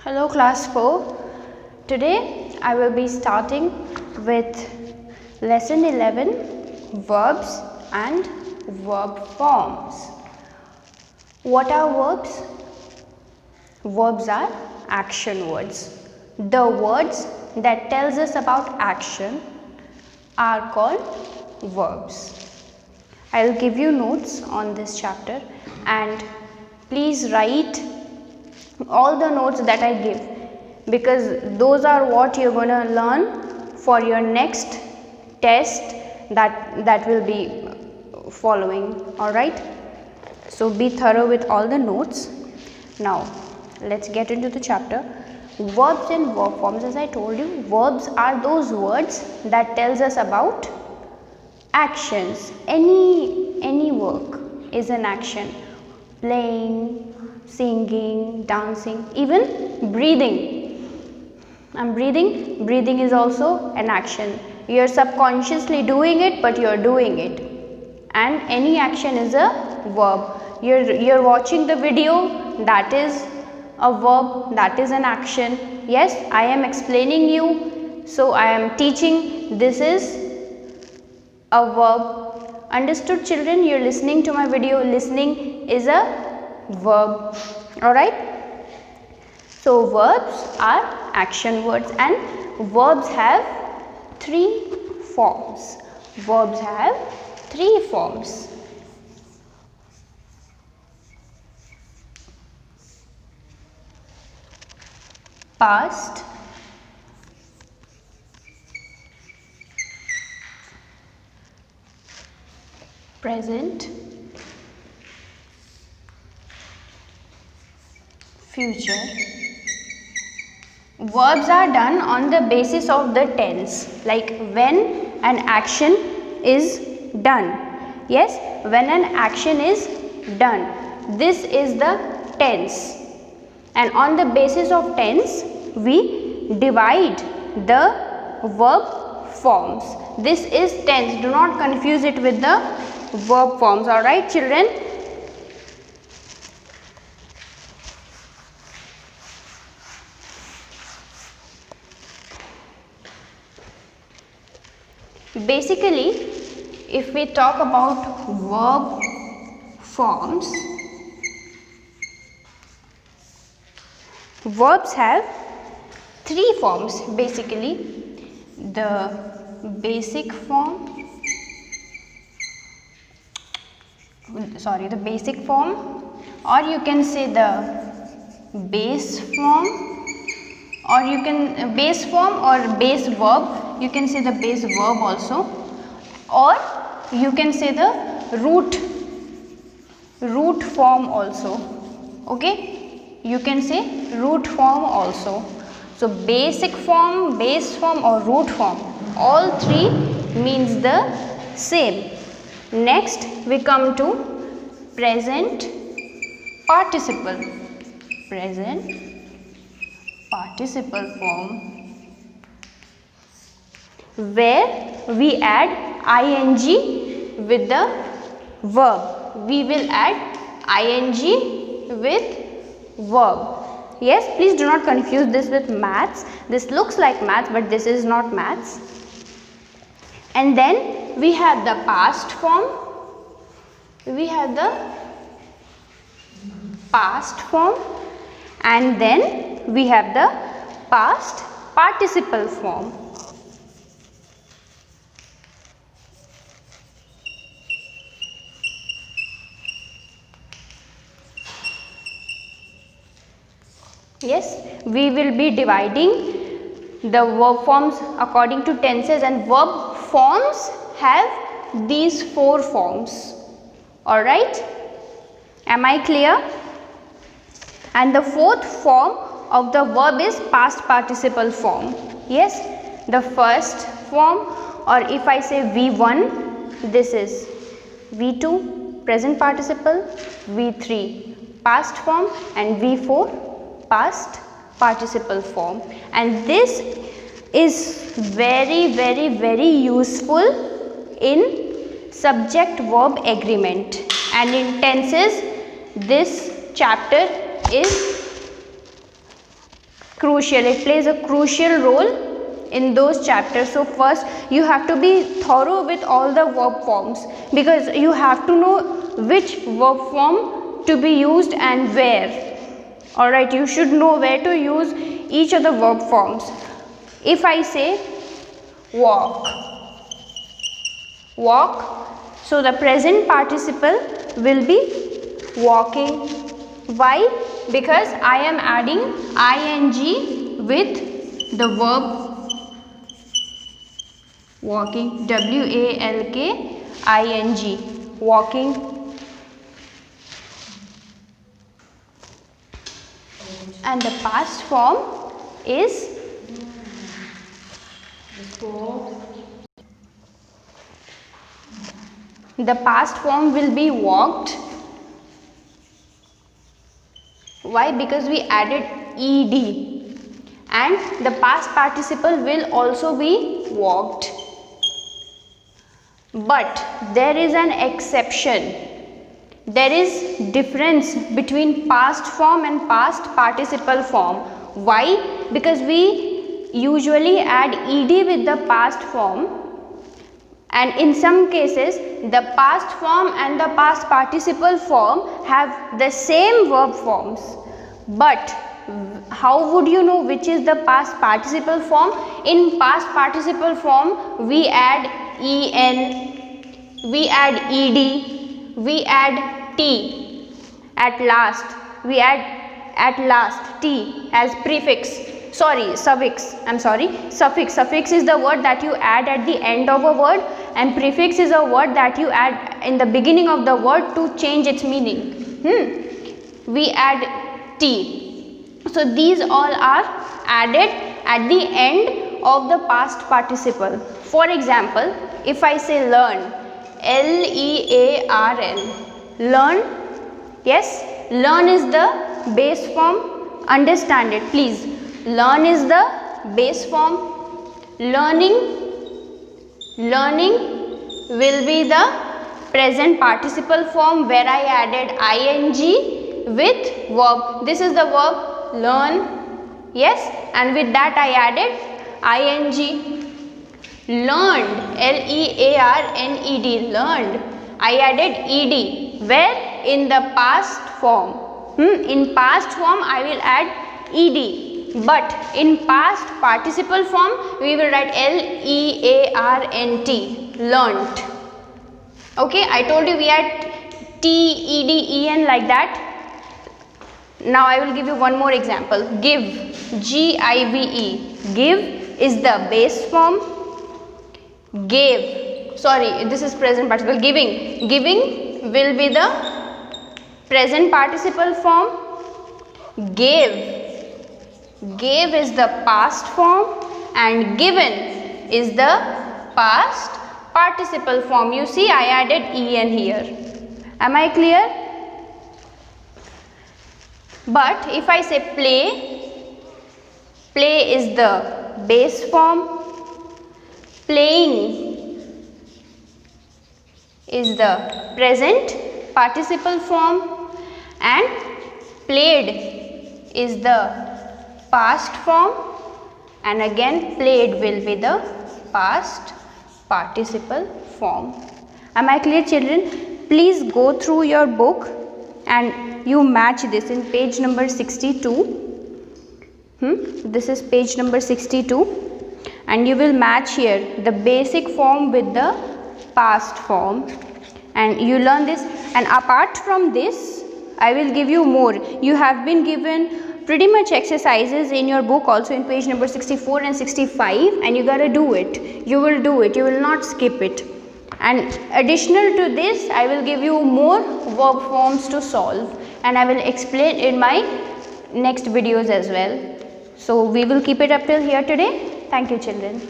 Hello class 4. Today I will be starting with lesson 11, verbs and verb forms. What are verbs? Verbs are action words. The words that tells us about action are called verbs. I will give you notes on this chapter and please write all the notes that I give, because those are what you're going to learn for your next test that will be following. All right, so be thorough with all the notes. Now let's get into the chapter. Verbs and verb forms. As I told you, verbs are those words that tells us about actions. Any work is an action. Playing, singing, dancing, even breathing. I'm breathing. Breathing is also an action. You're subconsciously doing it, but you're doing it. And any action is a verb. You're watching the video, that is a verb, that is an action. Yes, I am explaining you, so I am teaching, this is a verb. Understood, children? You're listening to my video. Listening is a verb. Alright, so verbs are action words and verbs have three forms. Verbs have three forms. Past, present, future. Verbs are done on the basis of the tense, like when an action is done. Yes, when an action is done, this is the tense, and on the basis of tense we divide the verb forms. This is tense, do not confuse it with the verb forms. All right, children? Basically, if we talk about verb forms, verbs have three forms basically. The basic form, the basic form, or you can say the base form, or you can base form or base verb. You can say the base verb also, or you can say the root form also. Okay, you can say root form also. So basic form, base form or root form, all three means the same. Next we come to present participle. Present participle form, where we add ing with the verb. We will add ing with verb. Yes, please do not confuse this with maths. This looks like maths, but this is not maths. And then we have the past form. We have the past form, and then we have the past participle form. Yes, we will be dividing the verb forms according to tenses, and verb forms have these four forms. All right, am I clear? And the fourth form of the verb is past participle form. Yes, the first form, or if I say V1, this is V2 present participle, V3 past form, and V4 past participle form. And this is very useful in subject verb agreement, and in tenses this chapter is Crucial, it plays a crucial role in those chapters. So first you have to be thorough with all the verb forms, because you have to know which verb form to be used and where. Alright, you should know where to use each of the verb forms. If I say walk, so the present participle will be walking. Why? Because I am adding ing with the verb walking, walking, walking. And the past form is will be walked. Why? Because we added ed, and the past participle will also be walked. But there is an exception. There is difference between past form and past participle form. Why? Because we usually add ed with the past form, and in some cases the past form and the past participle form have the same verb forms. But how would you know which is the past participle form? In past participle form we add en, we add ed, we add t at last, we add at last t as prefix, suffix. Suffix is the word that you add at the end of a word, and prefix is a word that you add in the beginning of the word to change its meaning. We add t. So these all are added at the end of the past participle. For example, if I say learn, L-E-A-R-N, learn, yes, learn is the base form. Understand it, please. Learn is the base form. Learning will be the present participle form, where I added ing with verb. This is the verb learn, yes, and with that I added ing. Learned, L-E-A-R-N-E-D, learned, I added ed. Where? In the past form. In past form I will add ed, but in past participle form we will write L-E-A-R-N-T, learnt. Okay, I told you we add T-E-D-E-N like that. Now I will give you one more example. Give, G-I-V-E, give is the base form. Gave, this is present participle. Giving will be the present participle form. Gave is the past form, and given is the past participle form. You see, I added en here. Am I clear? But if I say play is the base form. Playing is the present participle form, and played is the past form, and again played will be the past participle form. Am I clear, children? Please go through your book and you match this in page number 62. This is page number 62, and you will match here the basic form with the past form, and you learn this. And apart from this, I will give you more. You have been given pretty much exercises in your book also in page number 64 and 65, and you gotta do it. You will do it, you will not skip it. And additional to this, I will give you more verb forms to solve, and I will explain in my next videos as well. So we will keep it up till here today. Thank you, children.